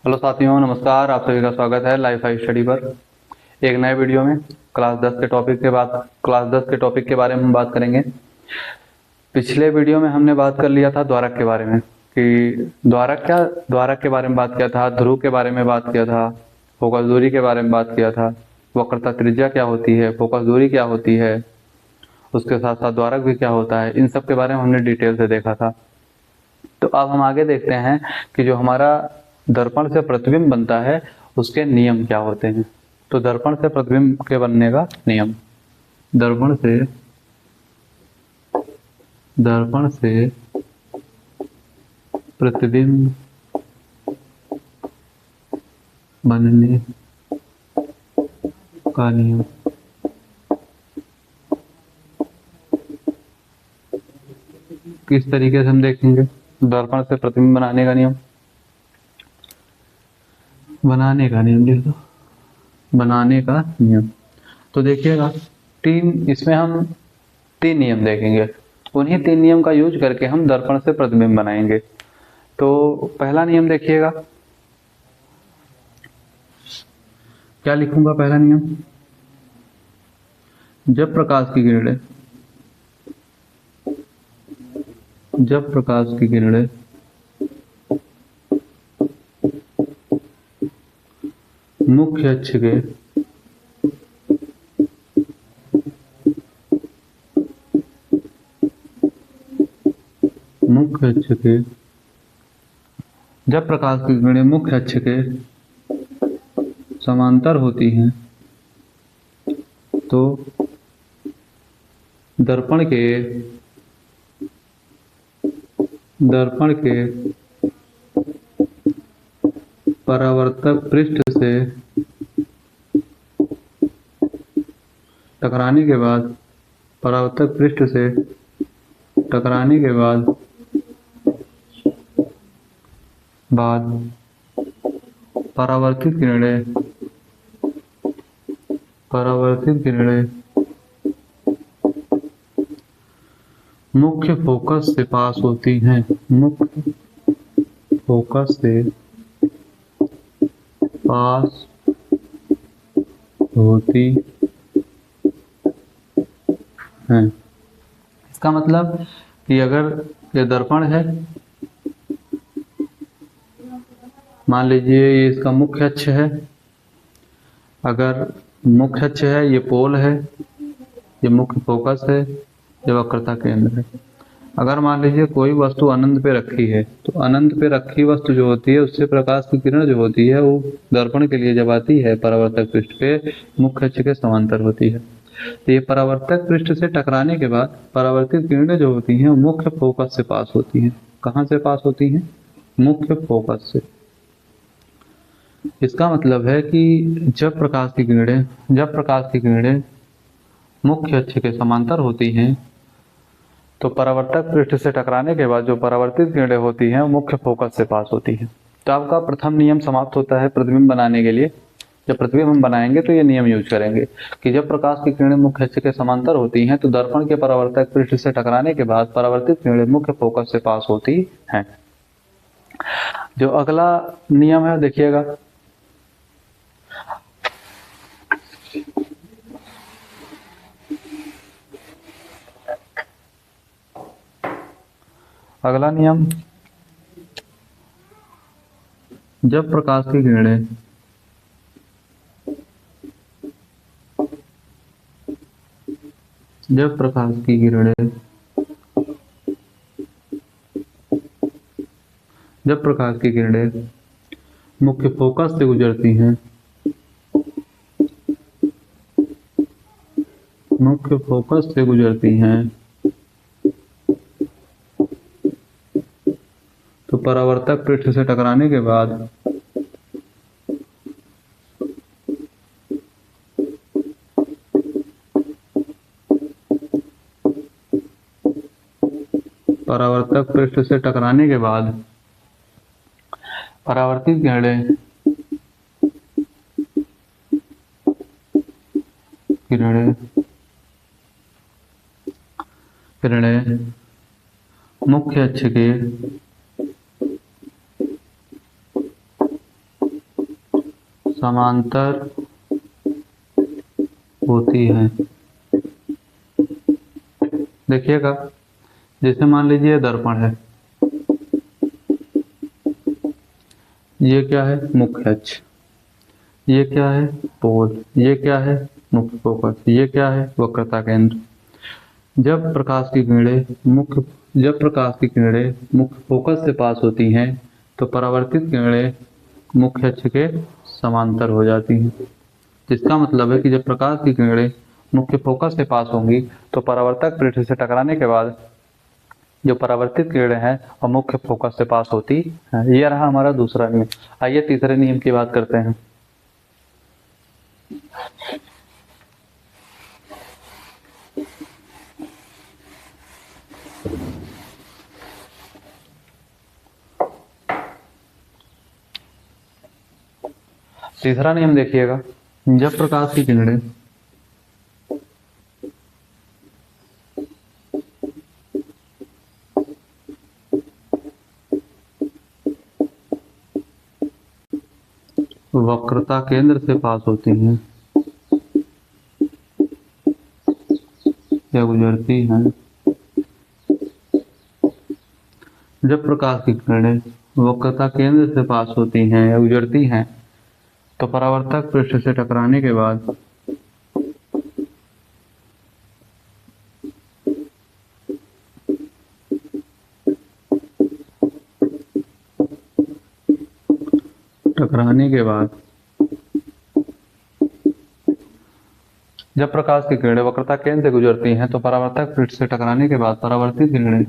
Hello साथियों, नमस्कार। आप सभी का स्वागत है लाइफ हाई स्टडी पर एक नए वीडियो में। क्लास 10 के बारे में हम बात करेंगे। पिछले वीडियो में हमने बात कर लिया था द्वारक के बारे में कि द्वारक के बारे में बात किया था, ध्रुव के बारे में बात किया था, फोकस दूरी के बारे में बात किया था, वक्रता त्रिज्या क्या होती है, फोकस दूरी क्या होती है, उसके साथ साथ द्वारक भी क्या होता है। इन सब के बारे में हमने डिटेल से देखा था। तो अब हम आगे देखते हैं कि जो हमारा दर्पण से प्रतिबिंब बनता है उसके नियम क्या होते हैं। तो दर्पण से प्रतिबिंब के बनने का नियम, दर्पण से दर्पण से प्रतिबिंब बनने का नियम। किस तरीके से हम देखेंगे दर्पण से प्रतिबिंब बनाने का नियम। लिख दो, बनाने का नियम। तो देखिएगा, इसमें हम 3 नियम देखेंगे। उन्हीं 3 नियम का यूज करके हम दर्पण से प्रतिबिंब बनाएंगे। तो पहला नियम देखिएगा, क्या लिखूंगा। पहला नियम, जब प्रकाश की किरणें मुख्य अक्ष के जब प्रकाश की किरणें मुख्य अक्ष के समांतर होती हैं तो दर्पण के परावर्तक पृष्ठ से टकराने के बाद परावर्तित किरणें मुख्य फोकस से पास होती हैं। मुख्य फोकस से पास होती हैं। इसका मतलब कि अगर ये दर्पण है, मान लीजिए ये इसका मुख्य अक्ष है। अगर मुख्य अक्ष है, ये पोल है, ये मुख्य फोकस है, ये वक्रता केंद्र है। अगर मान लीजिए कोई वस्तु अनंत पे रखी है, तो अनंत पे रखी वस्तु जो होती है उससे प्रकाश की किरण जो होती है वो दर्पण के लिए जब आती है परावर्तक पृष्ठ पे मुख्य अक्ष के समांतर होती है। तो ये परावर्तक पृष्ठ से टकराने के बाद परावर्तित किरणें जो होती हैं मुख्य फोकस से पास होती हैं। कहाँ से पास होती हैं? मुख्य फोकस से। इसका मतलब है कि जब प्रकाश की किरणें मुख्य अक्ष के समांतर होती हैं तो परावर्तक पृष्ठ से टकराने के बाद जो परावर्तित किरणें होती हैं वो मुख्य फोकस से पास होती हैं। तो आपका प्रथम नियम समाप्त होता है प्रतिबिंब बनाने के लिए। जब प्रतिबिंब हम बनाएंगे तो ये नियम यूज करेंगे कि जब प्रकाश की किरणें मुख्य अक्ष के समांतर होती हैं तो दर्पण के परावर्तक पृष्ठ से टकराने के बाद परावर्तित किरणें मुख्य फोकस से पास होती हैं। जो अगला नियम है देखिएगा, अगला नियम, जब प्रकाश की किरणें जब प्रकाश की किरणें जब प्रकाश की किरणें मुख्य फोकस से गुजरती हैं तो परावर्तक पृष्ठ से टकराने के बाद परावर्तित किरणें मुख्य अक्ष के समांतर होती है। देखिएगा, जैसे मान लीजिए दर्पण है, ये क्या है? मुख्य अक्ष। ये क्या है? पोल। ये क्या है? मुख्य फोकस। ये क्या है? वक्रता केंद्र। जब प्रकाश की किरणें मुख्य फोकस से पास होती हैं तो परावर्तित किरणें मुख्य अक्ष के समांतर हो जाती हैं। जिसका मतलब है कि जब प्रकाश की किरणें मुख्य फोकस से पास होंगी तो परावर्तक पृष्ठ से टकराने के बाद जो परावर्तित किरणें हैं और मुख्य फोकस से पास होती हैं। यह रहा हमारा दूसरा नियम। आइए तीसरे नियम की बात करते हैं। तीसरा नियम देखिएगा, जब प्रकाश की किरणें वक्रता केंद्र से पास होती हैं या गुजरती हैं, जब प्रकाश की किरणें वक्रता केंद्र से पास होती हैं या गुजरती हैं तो परावर्तक पृष्ठ से टकराने के बाद जब प्रकाश की किरणें वक्रता केंद्र से गुजरती हैं तो परावर्तक पृष्ठ से टकराने के बाद परावर्तित किरणें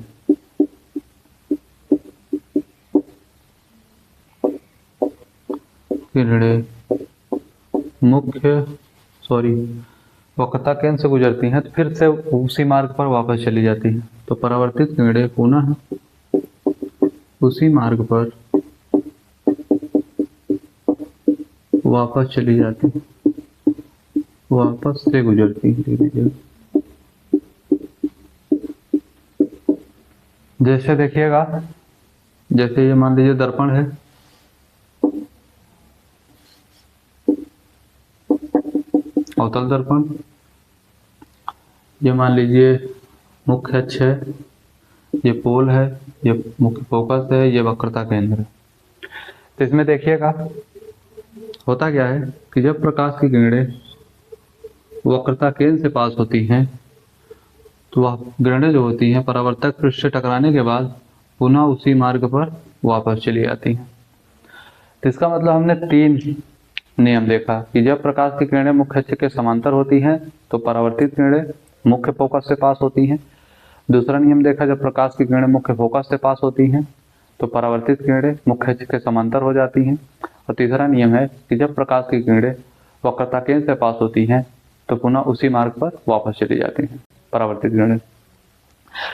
वक्रता केंद्र से गुजरती हैं तो फिर से उसी मार्ग पर वापस चली जाती हैं। तो परावर्तित किरणें पुनः उसी मार्ग पर वापस चली जाती हैं, वापस से गुजरती हैं। जैसे देखिएगा, जैसे ये मान लीजिए दर्पण है, अवतल दर्पण। ये मान लीजिए मुख्य अक्ष है, ये पोल है, ये मुख्य फोकस है, ये वक्रता केंद्र है। तो इसमें देखिएगा होता क्या है कि जब प्रकाश की किरणें वक्रता केंद्र से पास होती हैं तो वह किरणें जो होती हैं परावर्तक पृष्ठ से टकराने के बाद पुनः उसी मार्ग पर वापस चली जाती हैं। तो इसका मतलब हमने तीन नियम देखा कि जब प्रकाश की किरणें मुख्य अक्ष के समांतर होती हैं तो परावर्तित किरणें मुख्य फोकस से पास होती हैं। दूसरा नियम देखा, जब प्रकाश की किरणें मुख्य फोकस से पास होती हैं तो परावर्तित किरणें मुख्य अक्ष के समांतर हो जाती हैं। और तीसरा नियम है कि जब प्रकाश की किरणें वक्रता केंद्र से पास होती हैं तो पुनः उसी मार्ग पर वापस चली जाती हैं परावर्तित किरणें।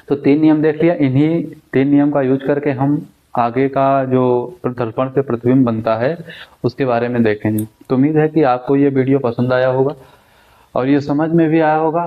तो तीन नियम देख लिया। इन्हीं तीन नियम का यूज करके हम आगे का जो दर्पण से प्रतिबिंब बनता है उसके बारे में देखेंगे। तो उम्मीद है कि आपको ये वीडियो पसंद आया होगा और ये समझ में भी आया होगा।